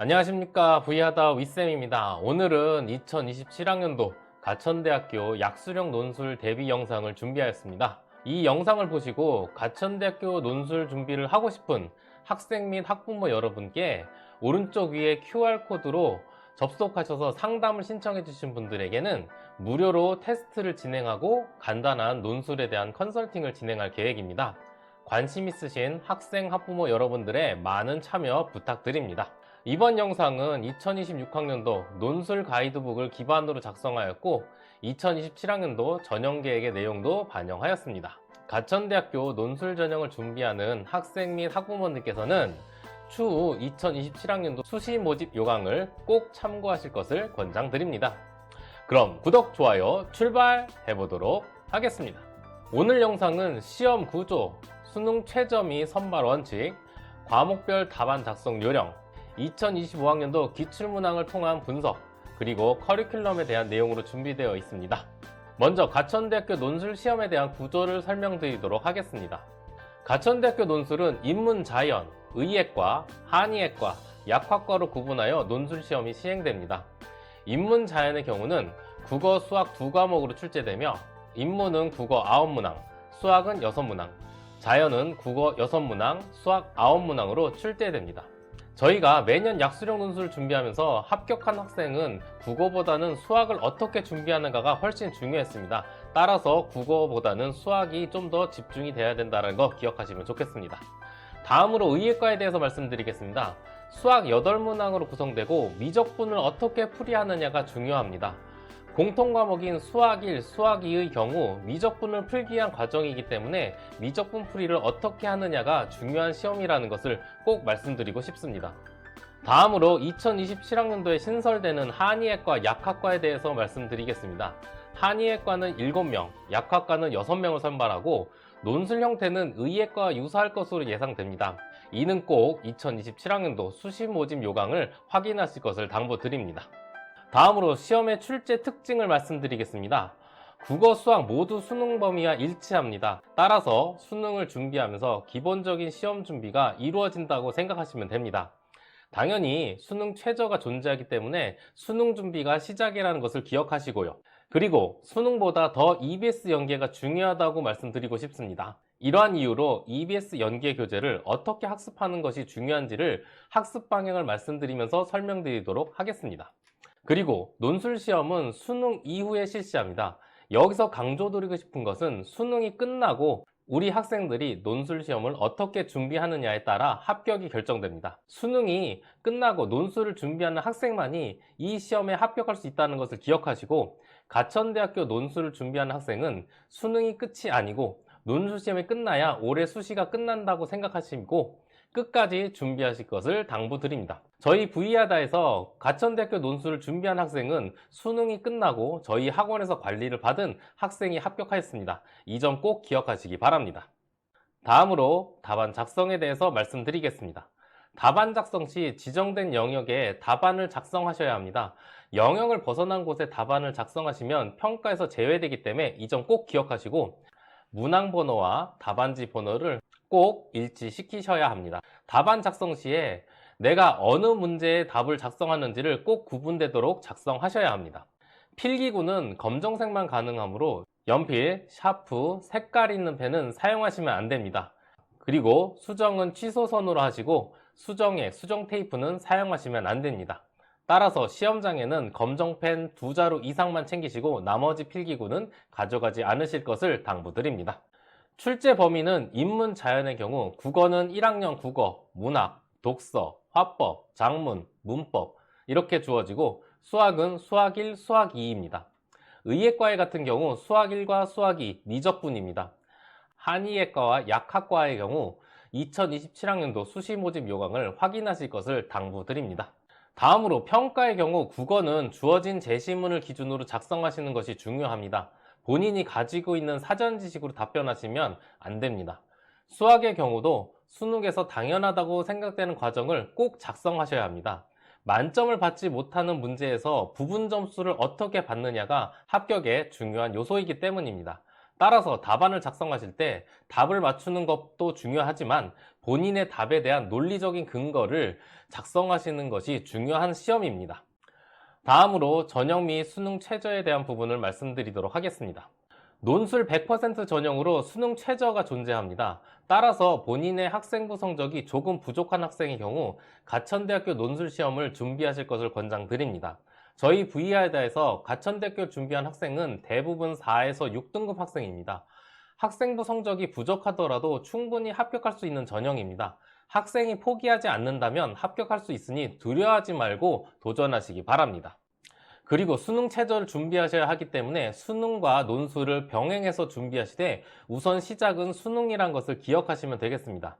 안녕하십니까, V하다 윗쌤입니다. 오늘은 2027학년도 가천대학교 약수령 논술 대비 영상을 준비하였습니다. 이 영상을 보시고 가천대학교 논술 준비를 하고 싶은 학생 및 학부모 여러분께 오른쪽 위에 QR코드로 접속하셔서 상담을 신청해 주신 분들에게는 무료로 테스트를 진행하고 간단한 논술에 대한 컨설팅을 진행할 계획입니다. 관심 있으신 학생, 학부모 여러분들의 많은 참여 부탁드립니다. 이번 영상은 2026학년도 논술 가이드북을 기반으로 작성하였고 2027학년도 전형계획의 내용도 반영하였습니다. 가천대학교 논술 전형을 준비하는 학생 및 학부모님께서는 추후 2027학년도 수시 모집 요강을 꼭 참고하실 것을 권장드립니다. 그럼 구독, 좋아요 출발해보도록 하겠습니다. 오늘 영상은 시험 구조, 수능 최저 및 선발 원칙, 과목별 답안 작성 요령, 2025학년도 기출문항을 통한 분석, 그리고 커리큘럼에 대한 내용으로 준비되어 있습니다. 먼저 가천대학교 논술 시험에 대한 구조를 설명드리도록 하겠습니다. 가천대학교 논술은 인문자연, 의예과, 한의예과, 약학과로 구분하여 논술 시험이 시행됩니다. 인문자연의 경우는 국어, 수학 두 과목으로 출제되며 인문은 국어 9문항, 수학은 6문항, 자연은 국어 6문항, 수학 9문항으로 출제됩니다. 저희가 매년 약수령 논술을 준비하면서 합격한 학생은 국어보다는 수학을 어떻게 준비하는가가 훨씬 중요했습니다. 따라서 국어보다는 수학이 좀 더 집중이 돼야 된다는 거 기억하시면 좋겠습니다. 다음으로 의예과에 대해서 말씀드리겠습니다. 수학 8문항으로 구성되고 미적분을 어떻게 풀이하느냐가 중요합니다. 공통과목인 수학 1, 수학 2의 경우 미적분을 풀기 위한 과정이기 때문에 미적분 풀이를 어떻게 하느냐가 중요한 시험이라는 것을 꼭 말씀드리고 싶습니다. 다음으로 2027학년도에 신설되는 한의예과, 약학과에 대해서 말씀드리겠습니다. 한의예과는 7명, 약학과는 6명을 선발하고 논술 형태는 의예과와 유사할 것으로 예상됩니다. 이는 꼭 2027학년도 수시 모집 요강을 확인하실 것을 당부드립니다. 다음으로 시험의 출제 특징을 말씀드리겠습니다. 국어, 수학 모두 수능 범위와 일치합니다. 따라서 수능을 준비하면서 기본적인 시험 준비가 이루어진다고 생각하시면 됩니다. 당연히 수능 최저가 존재하기 때문에 수능 준비가 시작이라는 것을 기억하시고요. 그리고 수능보다 더 EBS 연계가 중요하다고 말씀드리고 싶습니다. 이러한 이유로 EBS 연계 교재를 어떻게 학습하는 것이 중요한지를 학습 방향을 말씀드리면서 설명드리도록 하겠습니다. 그리고 논술 시험은 수능 이후에 실시합니다. 여기서 강조드리고 싶은 것은 수능이 끝나고 우리 학생들이 논술 시험을 어떻게 준비하느냐에 따라 합격이 결정됩니다. 수능이 끝나고 논술을 준비하는 학생만이 이 시험에 합격할 수 있다는 것을 기억하시고 가천대학교 논술을 준비하는 학생은 수능이 끝이 아니고 논술 시험이 끝나야 올해 수시가 끝난다고 생각하시고 끝까지 준비하실 것을 당부드립니다. 저희 V하다에서 가천대학교 논술을 준비한 학생은 수능이 끝나고 저희 학원에서 관리를 받은 학생이 합격하였습니다. 이 점 꼭 기억하시기 바랍니다. 다음으로 답안 작성에 대해서 말씀드리겠습니다. 답안 작성 시 지정된 영역에 답안을 작성하셔야 합니다. 영역을 벗어난 곳에 답안을 작성하시면 평가에서 제외되기 때문에 이 점 꼭 기억하시고 문항 번호와 답안지 번호를 꼭 일치시키셔야 합니다. 답안 작성 시에 내가 어느 문제의 답을 작성하는지를 꼭 구분되도록 작성하셔야 합니다. 필기구는 검정색만 가능하므로 연필, 샤프, 색깔 있는 펜은 사용하시면 안 됩니다. 그리고 수정은 취소선으로 하시고 수정액, 수정 테이프는 사용하시면 안 됩니다. 따라서 시험장에는 검정펜 2자루 이상만 챙기시고 나머지 필기구는 가져가지 않으실 것을 당부드립니다. 출제 범위는 인문자연의 경우 국어는 1학년 국어, 문학, 독서, 화법, 작문, 문법 이렇게 주어지고 수학은 수학 1, 수학 2입니다. 의예과의 같은 경우 수학 1과 수학 2 미적분입니다. 한의예과와 약학과의 경우 2027학년도 수시 모집 요강을 확인하실 것을 당부드립니다. 다음으로 평가의 경우 국어는 주어진 제시문을 기준으로 작성하시는 것이 중요합니다. 본인이 가지고 있는 사전 지식으로 답변하시면 안 됩니다. 수학의 경우도 수능에서 당연하다고 생각되는 과정을 꼭 작성하셔야 합니다. 만점을 받지 못하는 문제에서 부분 점수를 어떻게 받느냐가 합격의 중요한 요소이기 때문입니다. 따라서 답안을 작성하실 때 답을 맞추는 것도 중요하지만 본인의 답에 대한 논리적인 근거를 작성하시는 것이 중요한 시험입니다. 다음으로 전형 및 수능 최저에 대한 부분을 말씀드리도록 하겠습니다. 논술 100% 전형으로 수능 최저가 존재합니다. 따라서 본인의 학생부 성적이 조금 부족한 학생의 경우 가천대학교 논술 시험을 준비하실 것을 권장드립니다. 저희 VR다에서 가천대학교 준비한 학생은 대부분 4에서 6등급 학생입니다. 학생부 성적이 부족하더라도 충분히 합격할 수 있는 전형입니다. 학생이 포기하지 않는다면 합격할 수 있으니 두려워하지 말고 도전하시기 바랍니다. 그리고 수능 최저를 준비하셔야 하기 때문에 수능과 논술을 병행해서 준비하시되 우선 시작은 수능이란 것을 기억하시면 되겠습니다.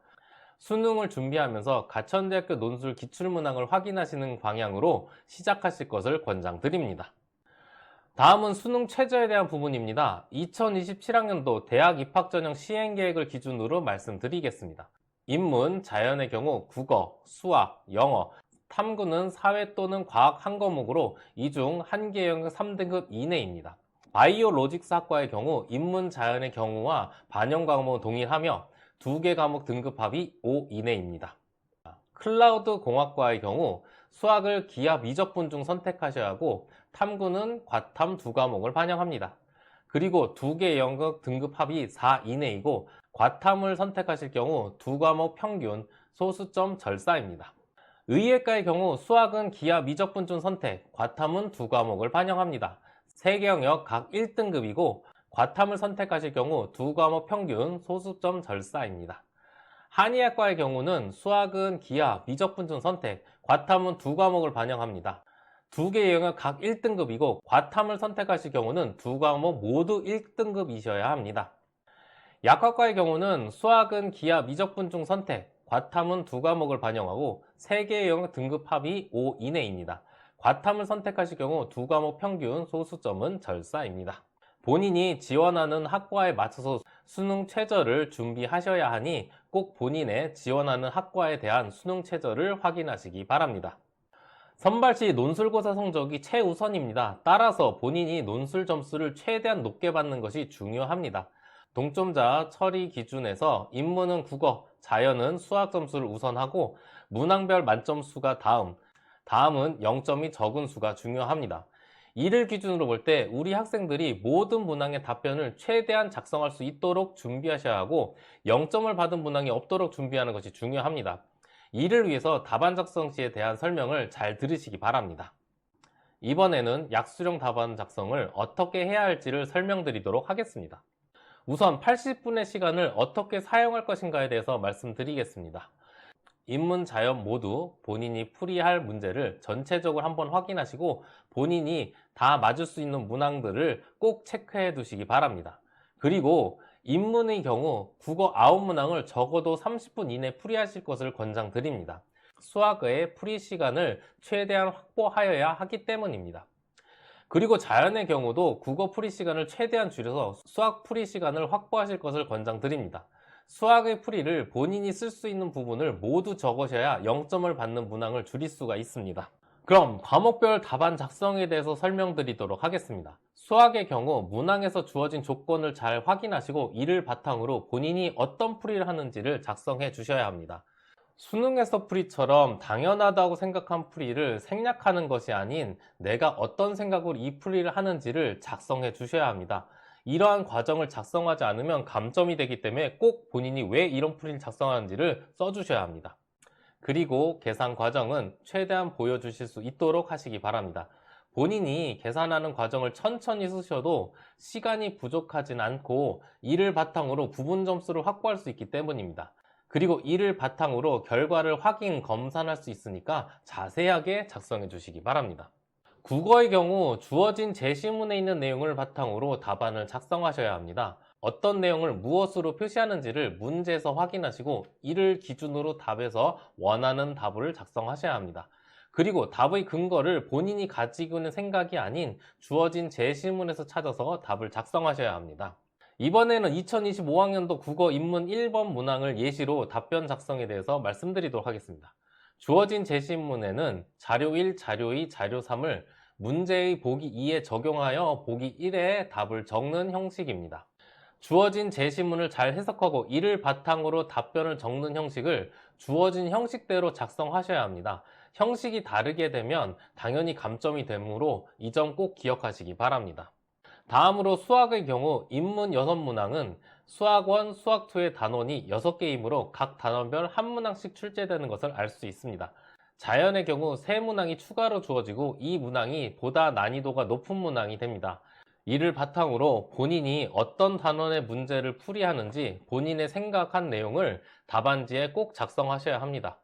수능을 준비하면서 가천대학교 논술 기출문항을 확인하시는 방향으로 시작하실 것을 권장드립니다. 다음은 수능 최저에 대한 부분입니다. 2027학년도 대학 입학전형 시행계획을 기준으로 말씀드리겠습니다. 인문, 자연의 경우 국어, 수학, 영어, 탐구는 사회 또는 과학 한 과목으로 이 중 한 개 영역 3등급 이내입니다. 바이오로직스 학과의 경우 인문, 자연의 경우와 반영 과목은 동일하며 2개 과목 등급합이 5 이내입니다. 클라우드 공학과의 경우 수학을 기하 미적분 중 선택하셔야 하고 탐구는 과탐 2과목을 반영합니다. 그리고 2개 영역 등급합이 4 이내이고 과탐을 선택하실 경우 2과목 평균, 소수점 절사입니다. 의예과의 경우 수학은 기하 미적분 중 선택, 과탐은 2과목을 반영합니다. 3개 영역 각 1등급이고 과탐을 선택하실 경우 2과목 평균, 소수점 절사입니다. 한의학과의 경우는 수학은 기하, 미적분 중 선택, 과탐은 2과목을 반영합니다. 2개 영역 각 1등급이고 과탐을 선택하실 경우는 2과목 모두 1등급이셔야 합니다. 약학과의 경우는 수학은 기하, 미적분 중 선택, 과탐은 2과목을 반영하고 3개의 영역 등급합이 5 이내입니다. 과탐을 선택하실 경우 2과목 평균, 소수점은 절사입니다. 본인이 지원하는 학과에 맞춰서 수능 최저를 준비하셔야 하니 꼭 본인의 지원하는 학과에 대한 수능 최저를 확인하시기 바랍니다. 선발 시 논술고사 성적이 최우선입니다. 따라서 본인이 논술 점수를 최대한 높게 받는 것이 중요합니다. 동점자 처리 기준에서 인문은 국어, 자연은 수학 점수를 우선하고 문항별 만점 수가 다음은 0점이 적은 수가 중요합니다. 이를 기준으로 볼 때 우리 학생들이 모든 문항의 답변을 최대한 작성할 수 있도록 준비하셔야 하고 0점을 받은 문항이 없도록 준비하는 것이 중요합니다. 이를 위해서 답안 작성 시에 대한 설명을 잘 들으시기 바랍니다. 이번에는 약수령 답안 작성을 어떻게 해야 할지를 설명드리도록 하겠습니다. 우선 80분의 시간을 어떻게 사용할 것인가에 대해서 말씀드리겠습니다. 인문, 자연 모두 본인이 풀이할 문제를 전체적으로 한번 확인하시고 본인이 다 맞을 수 있는 문항들을 꼭 체크해 두시기 바랍니다. 그리고 인문의 경우 국어 9문항을 적어도 30분 이내 풀이하실 것을 권장드립니다. 수학의 풀이 시간을 최대한 확보하여야 하기 때문입니다. 그리고 자연의 경우도 국어 풀이 시간을 최대한 줄여서 수학 풀이 시간을 확보하실 것을 권장드립니다. 수학의 풀이를 본인이 쓸 수 있는 부분을 모두 적으셔야 0점을 받는 문항을 줄일 수가 있습니다. 그럼 과목별 답안 작성에 대해서 설명드리도록 하겠습니다. 수학의 경우 문항에서 주어진 조건을 잘 확인하시고 이를 바탕으로 본인이 어떤 풀이를 하는지를 작성해 주셔야 합니다. 수능에서 풀이처럼 당연하다고 생각한 풀이를 생략하는 것이 아닌 내가 어떤 생각으로 이 풀이를 하는지를 작성해 주셔야 합니다. 이러한 과정을 작성하지 않으면 감점이 되기 때문에 꼭 본인이 왜 이런 풀이를 작성하는지를 써주셔야 합니다. 그리고 계산 과정은 최대한 보여주실 수 있도록 하시기 바랍니다. 본인이 계산하는 과정을 천천히 쓰셔도 시간이 부족하진 않고 이를 바탕으로 부분 점수를 확보할 수 있기 때문입니다. 그리고 이를 바탕으로 결과를 확인, 검산할 수 있으니까 자세하게 작성해 주시기 바랍니다. 국어의 경우 주어진 제시문에 있는 내용을 바탕으로 답안을 작성하셔야 합니다. 어떤 내용을 무엇으로 표시하는지를 문제에서 확인하시고 이를 기준으로 답에서 원하는 답을 작성하셔야 합니다. 그리고 답의 근거를 본인이 가지고 있는 생각이 아닌 주어진 제시문에서 찾아서 답을 작성하셔야 합니다. 이번에는 2025학년도 국어 인문 1번 문항을 예시로 답변 작성에 대해서 말씀드리도록 하겠습니다. 주어진 제시문에는 자료 1, 자료 2, 자료 3을 문제의 보기 2에 적용하여 보기 1에 답을 적는 형식입니다. 주어진 제시문을 잘 해석하고 이를 바탕으로 답변을 적는 형식을 주어진 형식대로 작성하셔야 합니다. 형식이 다르게 되면 당연히 감점이 되므로 이 점 꼭 기억하시기 바랍니다. 다음으로 수학의 경우 인문 6문항은 수학원, 수학2의 단원이 6개이므로 각 단원별 한 문항씩 출제되는 것을 알 수 있습니다. 자연의 경우 3문항이 추가로 주어지고 이 문항이 보다 난이도가 높은 문항이 됩니다. 이를 바탕으로 본인이 어떤 단원의 문제를 풀이하는지 본인의 생각한 내용을 답안지에 꼭 작성하셔야 합니다.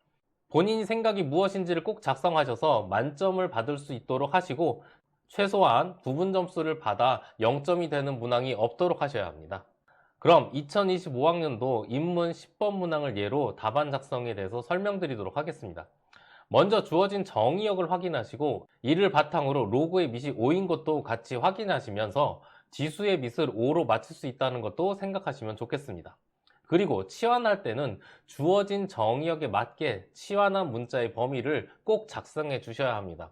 본인이 생각이 무엇인지를 꼭 작성하셔서 만점을 받을 수 있도록 하시고 최소한 부분 점수를 받아 0점이 되는 문항이 없도록 하셔야 합니다. 그럼 2025학년도 인문 10번 문항을 예로 답안 작성에 대해서 설명드리도록 하겠습니다. 먼저 주어진 정의역을 확인하시고 이를 바탕으로 로그의 밑이 5인 것도 같이 확인하시면서 지수의 밑을 5로 맞출 수 있다는 것도 생각하시면 좋겠습니다. 그리고 치환할 때는 주어진 정의역에 맞게 치환한 문자의 범위를 꼭 작성해 주셔야 합니다.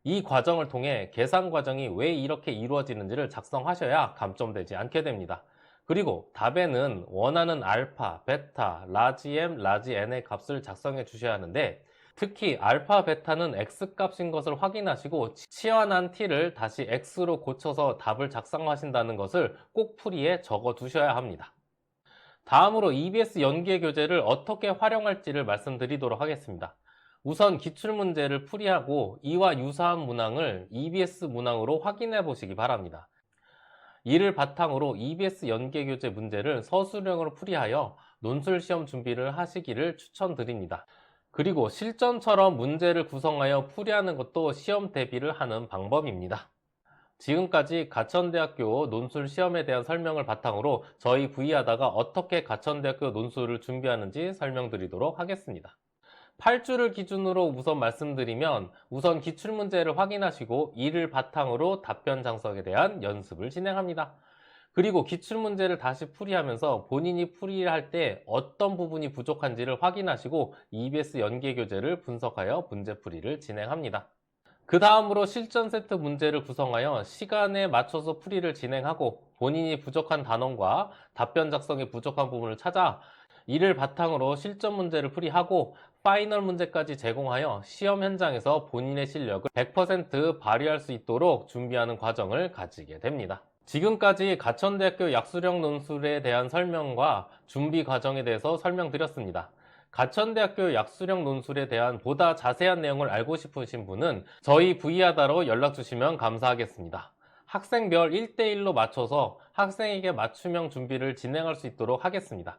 이 과정을 통해 계산 과정이 왜 이렇게 이루어지는지를 작성하셔야 감점되지 않게 됩니다. 그리고 답에는 원하는 알파, 베타, 라지 M, 라지 N의 값을 작성해 주셔야 하는데 특히 알파, 베타는 X값인 것을 확인하시고 치환한 T를 다시 X로 고쳐서 답을 작성하신다는 것을 꼭 풀이에 적어 두셔야 합니다. 다음으로 EBS 연계 교재를 어떻게 활용할지를 말씀드리도록 하겠습니다. 우선 기출문제를 풀이하고 이와 유사한 문항을 EBS 문항으로 확인해 보시기 바랍니다. 이를 바탕으로 EBS 연계 교재 문제를 서술형으로 풀이하여 논술시험 준비를 하시기를 추천드립니다. 그리고 실전처럼 문제를 구성하여 풀이하는 것도 시험 대비를 하는 방법입니다. 지금까지 가천대학교 논술 시험에 대한 설명을 바탕으로 저희 V하다가 어떻게 가천대학교 논술을 준비하는지 설명드리도록 하겠습니다. 8주를 기준으로 우선 말씀드리면 우선 기출문제를 확인하시고 이를 바탕으로 답변 장석에 대한 연습을 진행합니다. 그리고 기출문제를 다시 풀이하면서 본인이 풀이를 할 때 어떤 부분이 부족한지를 확인하시고 EBS 연계교재를 분석하여 문제풀이를 진행합니다. 그 다음으로 실전 세트 문제를 구성하여 시간에 맞춰서 풀이를 진행하고 본인이 부족한 단원과 답변 작성에 부족한 부분을 찾아 이를 바탕으로 실전 문제를 풀이하고 파이널 문제까지 제공하여 시험 현장에서 본인의 실력을 100% 발휘할 수 있도록 준비하는 과정을 가지게 됩니다. 지금까지 가천대학교 약수령 논술에 대한 설명과 준비 과정에 대해서 설명드렸습니다. 가천대학교 약수령 논술에 대한 보다 자세한 내용을 알고 싶으신 분은 저희 V하다로 연락 주시면 감사하겠습니다. 학생별 1대1로 맞춰서 학생에게 맞춤형 준비를 진행할 수 있도록 하겠습니다.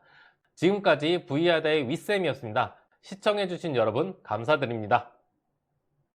지금까지 V하다의 윗쌤이었습니다. 시청해주신 여러분 감사드립니다.